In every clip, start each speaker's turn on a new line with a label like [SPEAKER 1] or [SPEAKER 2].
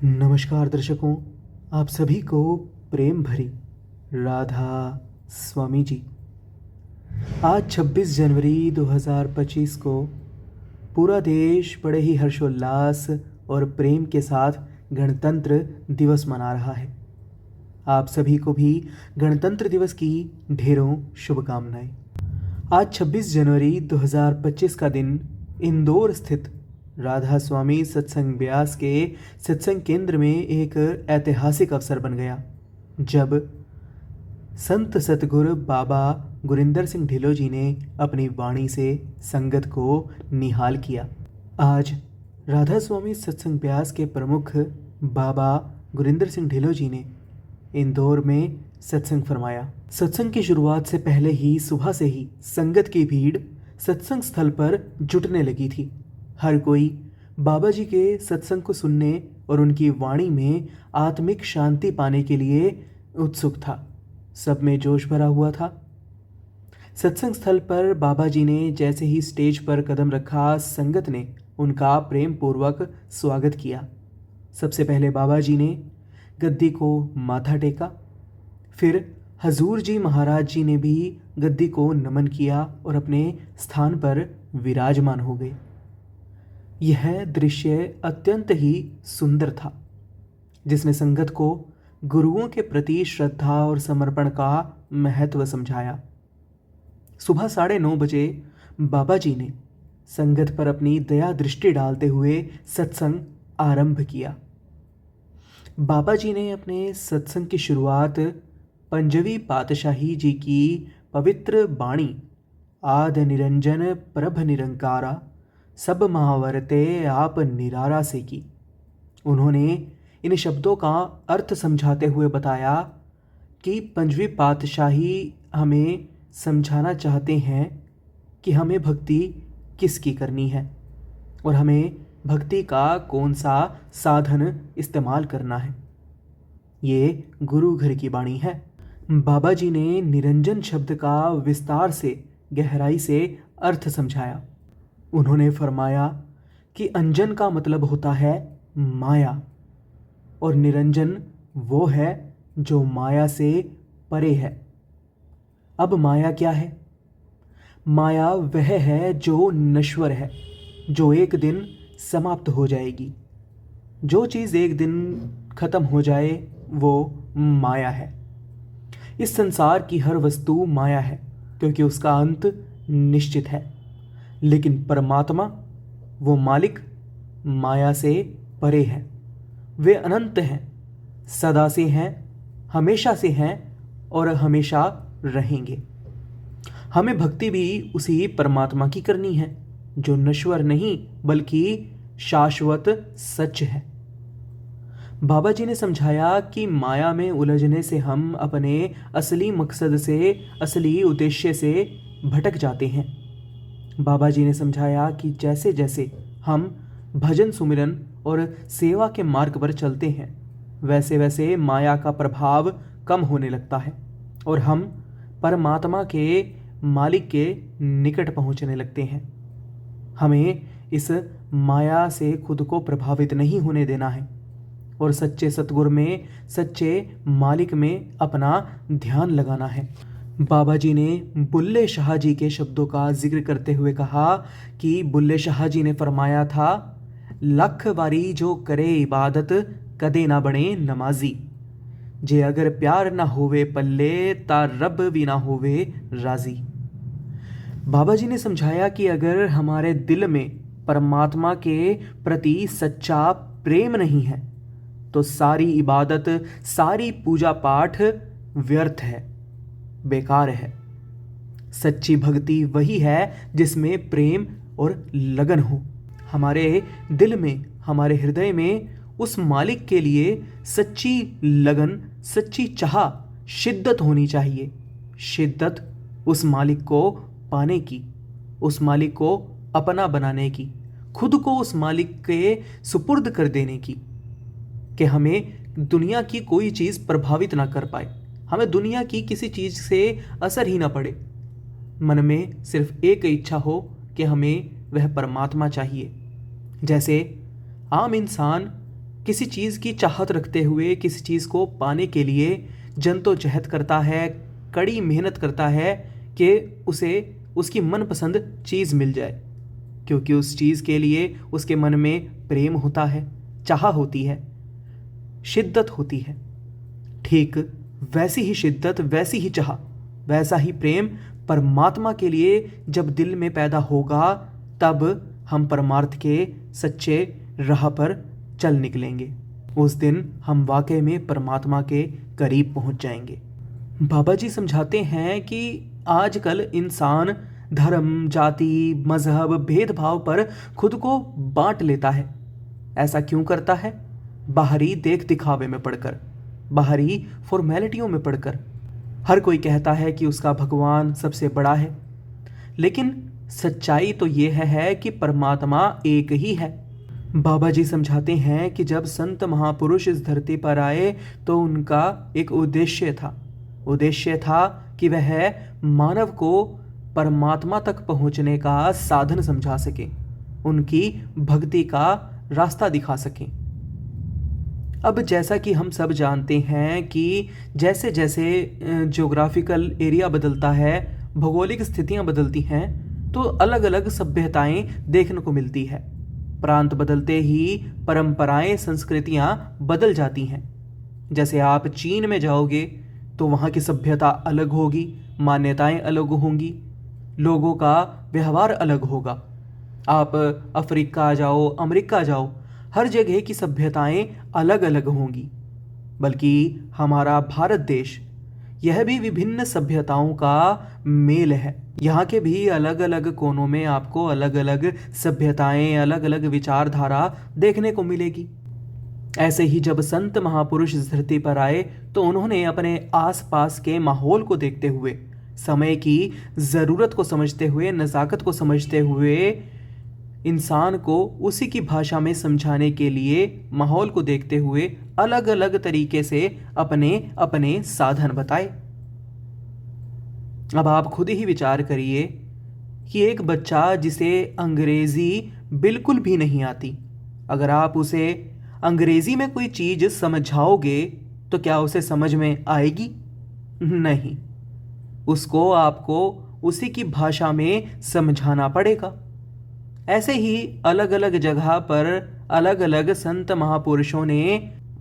[SPEAKER 1] नमस्कार दर्शकों, आप सभी को प्रेम भरी राधा स्वामी जी। आज 26 जनवरी 2025 को पूरा देश बड़े ही हर्षोल्लास और प्रेम के साथ गणतंत्र दिवस मना रहा है। आप सभी को भी गणतंत्र दिवस की ढेरों शुभकामनाएं। आज 26 जनवरी 2025 का दिन इंदौर स्थित राधा स्वामी सत्संग ब्यास के सत्संग केंद्र में एक ऐतिहासिक अवसर बन गया, जब संत सतगुरु बाबा गुरिंदर सिंह ढिल्लों जी ने अपनी वाणी से संगत को निहाल किया। आज राधा स्वामी सत्संग ब्यास के प्रमुख बाबा गुरिंदर सिंह ढिल्लों जी ने इंदौर में सत्संग फरमाया। सत्संग की शुरुआत से पहले ही सुबह से ही संगत की भीड़ सत्संग स्थल पर जुटने लगी थी। हर कोई बाबा जी के सत्संग को सुनने और उनकी वाणी में आत्मिक शांति पाने के लिए उत्सुक था। सब में जोश भरा हुआ था। सत्संग स्थल पर बाबा जी ने जैसे ही स्टेज पर कदम रखा, संगत ने उनका प्रेम पूर्वक स्वागत किया। सबसे पहले बाबा जी ने गद्दी को माथा टेका, फिर हजूर जी महाराज जी ने भी गद्दी को नमन किया और अपने स्थान पर विराजमान हो गए। यह दृश्य अत्यंत ही सुंदर था, जिसने संगत को गुरुओं के प्रति श्रद्धा और समर्पण का महत्व समझाया। सुबह 9:30 बजे बाबा जी ने संगत पर अपनी दया दृष्टि डालते हुए सत्संग आरंभ किया। बाबा जी ने अपने सत्संग की शुरुआत पंजवी पातशाही जी की पवित्र बाणी आद निरंजन प्रभ निरंकारा सब महावरते आप निरारा से की। उन्होंने इन शब्दों का अर्थ समझाते हुए बताया कि पंजवी पातशाही हमें समझाना चाहते हैं कि हमें भक्ति किसकी करनी है और हमें भक्ति का कौन सा साधन इस्तेमाल करना है। ये गुरु घर की वाणी है। बाबा जी ने निरंजन शब्द का विस्तार से गहराई से अर्थ समझाया। उन्होंने फरमाया कि अंजन का मतलब होता है माया, और निरंजन वो है जो माया से परे है। अब माया क्या है? माया वह है जो नश्वर है, जो एक दिन समाप्त हो जाएगी। जो चीज़ एक दिन खत्म हो जाए वो माया है। इस संसार की हर वस्तु माया है, क्योंकि उसका अंत निश्चित है। लेकिन परमात्मा, वो मालिक, माया से परे है। वे अनंत हैं, सदा से हैं, हमेशा से हैं और हमेशा रहेंगे। हमें भक्ति भी उसी परमात्मा की करनी है, जो नश्वर नहीं बल्कि शाश्वत सच है। बाबा जी ने समझाया कि माया में उलझने से हम अपने असली मकसद से, असली उद्देश्य से भटक जाते हैं। बाबा जी ने समझाया कि जैसे जैसे हम भजन सुमिरन और सेवा के मार्ग पर चलते हैं, वैसे वैसे माया का प्रभाव कम होने लगता है और हम परमात्मा के मालिक के निकट पहुंचने लगते हैं। हमें इस माया से खुद को प्रभावित नहीं होने देना है और सच्चे सतगुरु में, सच्चे मालिक में अपना ध्यान लगाना है। बाबा जी ने बुल्ले शाह जी के शब्दों का जिक्र करते हुए कहा कि बुल्ले शाह जी ने फरमाया था, लख बारी जो करे इबादत कदे ना बने नमाजी, जे अगर प्यार ना होवे पल्ले ता रब भी ना होवे राजी। बाबा जी ने समझाया कि अगर हमारे दिल में परमात्मा के प्रति सच्चा प्रेम नहीं है तो सारी इबादत, सारी पूजा पाठ व्यर्थ है, बेकार है। सच्ची भक्ति वही है जिसमें प्रेम और लगन हो। हमारे दिल में, हमारे हृदय में उस मालिक के लिए सच्ची लगन, सच्ची चाह, शिद्दत होनी चाहिए। शिद्दत उस मालिक को पाने की, उस मालिक को अपना बनाने की, खुद को उस मालिक के सुपुर्द कर देने की, कि हमें दुनिया की कोई चीज़ प्रभावित ना कर पाए, हमें दुनिया की किसी चीज़ से असर ही ना पड़े। मन में सिर्फ एक इच्छा हो कि हमें वह परमात्मा चाहिए। जैसे आम इंसान किसी चीज़ की चाहत रखते हुए किसी चीज़ को पाने के लिए जद्दोजहद करता है, कड़ी मेहनत करता है कि उसे उसकी मनपसंद चीज़ मिल जाए, क्योंकि उस चीज़ के लिए उसके मन में प्रेम होता है, चाह होती है, शिद्दत होती है। ठीक वैसी ही शिद्दत, वैसी ही चाह, वैसा ही प्रेम परमात्मा के लिए जब दिल में पैदा होगा, तब हम परमार्थ के सच्चे राह पर चल निकलेंगे। उस दिन हम वाकई में परमात्मा के करीब पहुंच जाएंगे। बाबा जी समझाते हैं कि आजकल इंसान धर्म, जाति, मजहब, भेदभाव पर खुद को बांट लेता है। ऐसा क्यों करता है? बाहरी देख दिखावे में पड़कर, बाहरी फॉर्मेलिटियों में पड़कर। हर कोई कहता है कि उसका भगवान सबसे बड़ा है, लेकिन सच्चाई तो ये है कि परमात्मा एक ही है। बाबा जी समझाते हैं कि जब संत महापुरुष इस धरती पर आए तो उनका एक उद्देश्य था कि वह मानव को परमात्मा तक पहुंचने का साधन समझा सके, उनकी भक्ति का रास्ता दिखा सके। अब जैसा कि हम सब जानते हैं कि जैसे जैसे ज्योग्राफिकल एरिया बदलता है, भौगोलिक स्थितियां बदलती हैं, तो अलग अलग सभ्यताएं देखने को मिलती है। प्रांत बदलते ही परंपराएं, संस्कृतियां बदल जाती हैं। जैसे आप चीन में जाओगे तो वहाँ की सभ्यता अलग होगी, मान्यताएं अलग होंगी, लोगों का व्यवहार अलग होगा। आप अफ्रीका जाओ, अमेरिका जाओ, हर जगह की सभ्यताएं अलग अलग होंगी। बल्कि हमारा भारत देश, यह भी विभिन्न सभ्यताओं का मेल है। यहाँ के भी अलग अलग कोनों में आपको अलग अलग सभ्यताएं, अलग अलग विचारधारा देखने को मिलेगी। ऐसे ही जब संत महापुरुष इस धरती पर आए तो उन्होंने अपने आसपास के माहौल को देखते हुए, समय की ज़रूरत को समझते हुए, नज़ाकत को समझते हुए, इंसान को उसी की भाषा में समझाने के लिए माहौल को देखते हुए अलग अलग तरीके से अपने अपने साधन बताए। अब आप खुद ही विचार करिए कि एक बच्चा जिसे अंग्रेज़ी बिल्कुल भी नहीं आती, अगर आप उसे अंग्रेज़ी में कोई चीज़ समझाओगे तो क्या उसे समझ में आएगी? नहीं, उसको आपको उसी की भाषा में समझाना पड़ेगा। ऐसे ही अलग अलग जगह पर अलग अलग संत महापुरुषों ने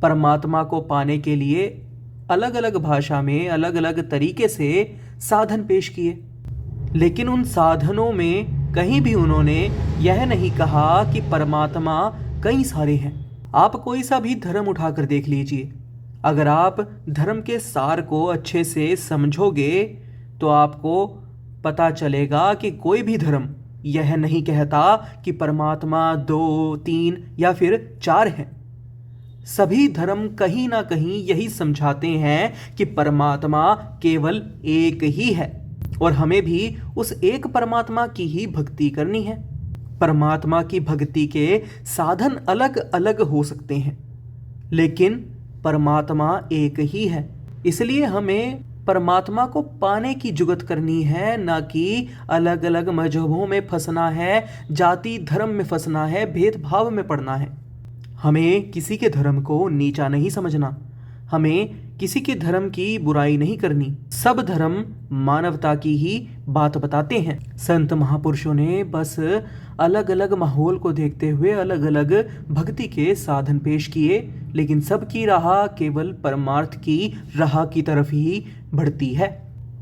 [SPEAKER 1] परमात्मा को पाने के लिए अलग अलग भाषा में, अलग अलग तरीके से साधन पेश किए। लेकिन उन साधनों में कहीं भी उन्होंने यह नहीं कहा कि परमात्मा कई सारे हैं। आप कोई सा भी धर्म उठाकर देख लीजिए, अगर आप धर्म के सार को अच्छे से समझोगे तो आपको पता चलेगा कि कोई भी धर्म यह नहीं कहता कि परमात्मा 2, 3 या फिर 4 हैं। सभी धर्म कहीं ना कहीं यही समझाते हैं कि परमात्मा केवल एक ही है और हमें भी उस एक परमात्मा की ही भक्ति करनी है। परमात्मा की भक्ति के साधन अलग अलग हो सकते हैं, लेकिन परमात्मा एक ही है। इसलिए हमें परमात्मा को पाने की जुगत करनी है, ना कि अलग अलग मजहबों में फंसना है, जाति धर्म में फंसना है, भेदभाव में पड़ना है। हमें किसी के धर्म को नीचा नहीं समझना, हमें किसी के धर्म की बुराई नहीं करनी। सब धर्म मानवता की ही बात बताते हैं। संत महापुरुषों ने बस अलग अलग माहौल को देखते हुए अलग अलग भक्ति के साधन पेश किए, लेकिन सबकी राह केवल परमार्थ की राह की तरफ ही बढ़ती है।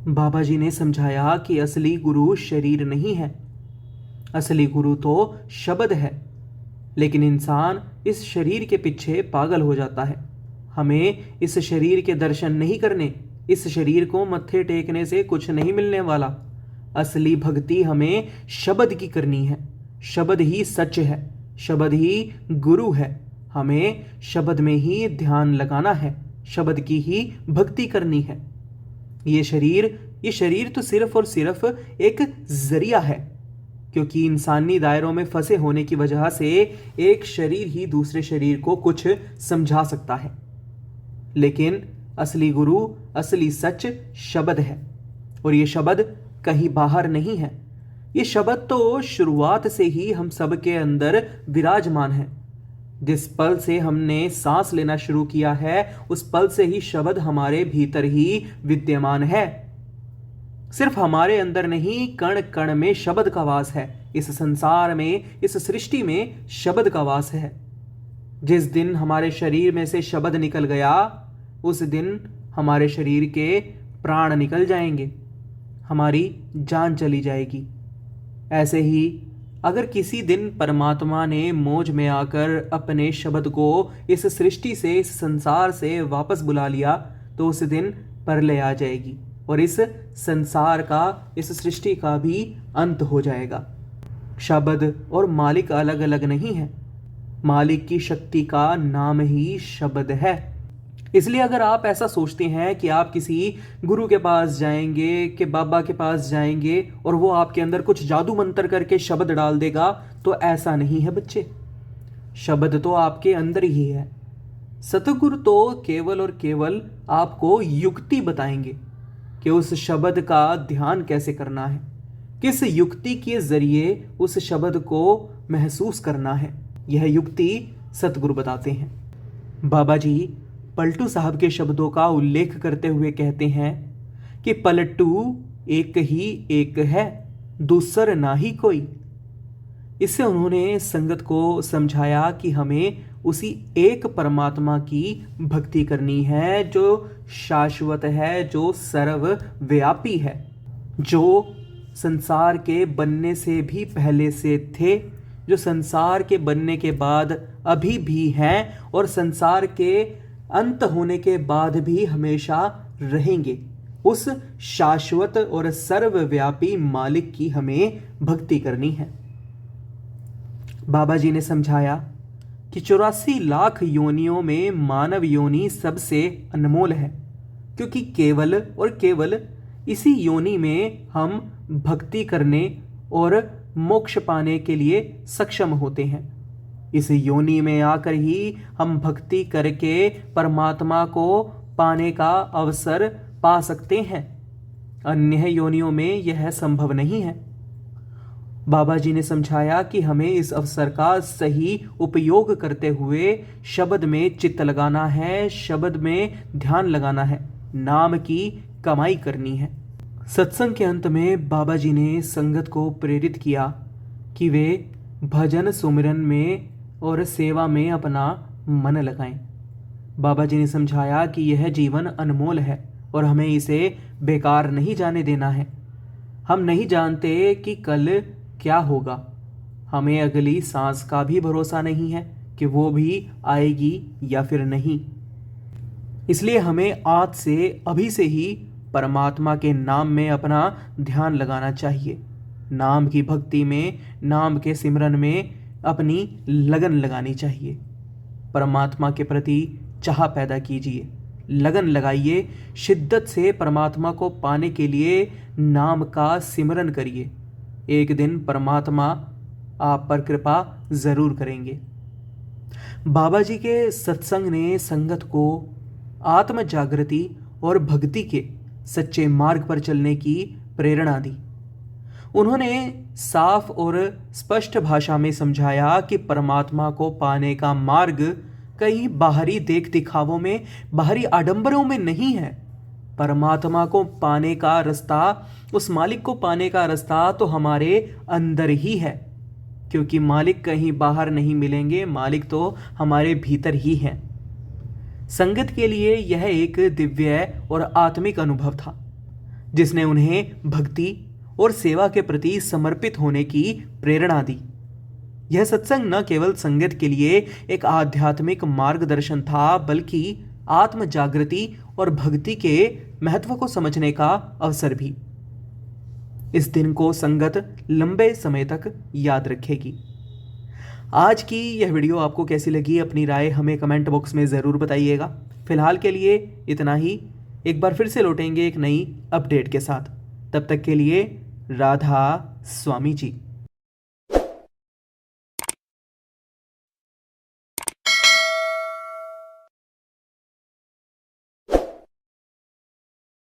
[SPEAKER 1] बाबा जी ने समझाया कि असली गुरु शरीर नहीं है, असली गुरु तो शब्द है। लेकिन इंसान इस शरीर के पीछे पागल हो जाता है। हमें इस शरीर के दर्शन नहीं करने, इस शरीर को मत्थे टेकने से कुछ नहीं मिलने वाला। असली भक्ति हमें शब्द की करनी है। शब्द ही सच है, शब्द ही गुरु है। हमें शब्द में ही ध्यान लगाना है, शब्द की ही भक्ति करनी है। ये शरीर तो सिर्फ और सिर्फ एक जरिया है, क्योंकि इंसानी दायरों में फंसे होने की वजह से एक शरीर ही दूसरे शरीर को कुछ समझा सकता है। लेकिन असली गुरु, असली सच शब्द है, और ये शब्द कहीं बाहर नहीं है। ये शब्द तो शुरुआत से ही हम सब के अंदर विराजमान है। जिस पल से हमने सांस लेना शुरू किया है उस पल से ही शब्द हमारे भीतर ही विद्यमान है। सिर्फ हमारे अंदर नहीं, कण कण में शब्द का वास है। इस संसार में, इस सृष्टि में शब्द का वास है। जिस दिन हमारे शरीर में से शब्द निकल गया उस दिन हमारे शरीर के प्राण निकल जाएंगे, हमारी जान चली जाएगी। ऐसे ही अगर किसी दिन परमात्मा ने मौज में आकर अपने शब्द को इस सृष्टि से, इस संसार से वापस बुला लिया तो उस दिन प्रलय आ जाएगी और इस संसार का, इस सृष्टि का भी अंत हो जाएगा। शब्द और मालिक अलग अलग नहीं है। मालिक की शक्ति का नाम ही शब्द है। इसलिए अगर आप ऐसा सोचते हैं कि आप किसी गुरु के पास जाएंगे, कि बाबा के पास जाएंगे और वो आपके अंदर कुछ जादू मंत्र करके शब्द डाल देगा, तो ऐसा नहीं है बच्चे। शब्द तो आपके अंदर ही है। सतगुरु तो केवल और केवल आपको युक्ति बताएंगे कि उस शब्द का ध्यान कैसे करना है, किस युक्ति के जरिए उस शब्द को महसूस करना है। यह युक्ति सतगुरु बताते हैं। बाबा जी पलटू साहब के शब्दों का उल्लेख करते हुए कहते हैं कि पलटू एक ही एक है, दूसर ना ही कोई। इससे उन्होंने संगत को समझाया कि हमें उसी एक परमात्मा की भक्ति करनी है जो शाश्वत है, जो सर्वव्यापी है, जो संसार के बनने से भी पहले से थे, जो संसार के बनने के बाद अभी भी हैं और संसार के अंत होने के बाद भी हमेशा रहेंगे। उस शाश्वत और सर्वव्यापी मालिक की हमें भक्ति करनी है। बाबा जी ने समझाया कि 84 लाख योनियों में मानव योनि सबसे अनमोल है, क्योंकि केवल और केवल इसी योनि में हम भक्ति करने और मोक्ष पाने के लिए सक्षम होते हैं। इस योनि में आकर ही हम भक्ति करके परमात्मा को पाने का अवसर पा सकते हैं। अन्य योनियों में यह संभव नहीं है। बाबा जी ने समझाया कि हमें इस अवसर का सही उपयोग करते हुए शब्द में चित्त लगाना है, शब्द में ध्यान लगाना है, नाम की कमाई करनी है। सत्संग के अंत में बाबा जी ने संगत को प्रेरित किया कि वे भजन सुमिरन में और सेवा में अपना मन लगाएं। बाबा जी ने समझाया कि यह जीवन अनमोल है और हमें इसे बेकार नहीं जाने देना है। हम नहीं जानते कि कल क्या होगा। हमें अगली सांस का भी भरोसा नहीं है कि वो भी आएगी या फिर नहीं। इसलिए हमें आज से, अभी से ही परमात्मा के नाम में अपना ध्यान लगाना चाहिए। नाम की भक्ति में, नाम के सिमरन में अपनी लगन लगानी चाहिए। परमात्मा के प्रति चाह पैदा कीजिए, लगन लगाइए, शिद्दत से परमात्मा को पाने के लिए नाम का सिमरन करिए। एक दिन परमात्मा आप पर कृपा जरूर करेंगे। बाबा जी के सत्संग ने संगत को आत्म जागृति और भक्ति के सच्चे मार्ग पर चलने की प्रेरणा दी। उन्होंने साफ और स्पष्ट भाषा में समझाया कि परमात्मा को पाने का मार्ग कहीं बाहरी देख दिखावों में, बाहरी आडंबरों में नहीं है। परमात्मा को पाने का रास्ता, उस मालिक को पाने का रास्ता तो हमारे अंदर ही है, क्योंकि मालिक कहीं बाहर नहीं मिलेंगे, मालिक तो हमारे भीतर ही है। संगत के लिए यह एक दिव्य और आत्मिक अनुभव था जिसने उन्हें भक्ति और सेवा के प्रति समर्पित होने की प्रेरणा दी। यह सत्संग न केवल संगत के लिए एक आध्यात्मिक मार्गदर्शन था, बल्कि आत्म जागृति और भक्ति के महत्व को समझने का अवसर भी। इस दिन को संगत लंबे समय तक याद रखेगी। आज की यह वीडियो आपको कैसी लगी, अपनी राय हमें कमेंट बॉक्स में ज़रूर बताइएगा। फिलहाल के लिए इतना ही। एक बार फिर से लौटेंगे एक नई अपडेट के साथ। तब तक के लिए राधा स्वामी जी।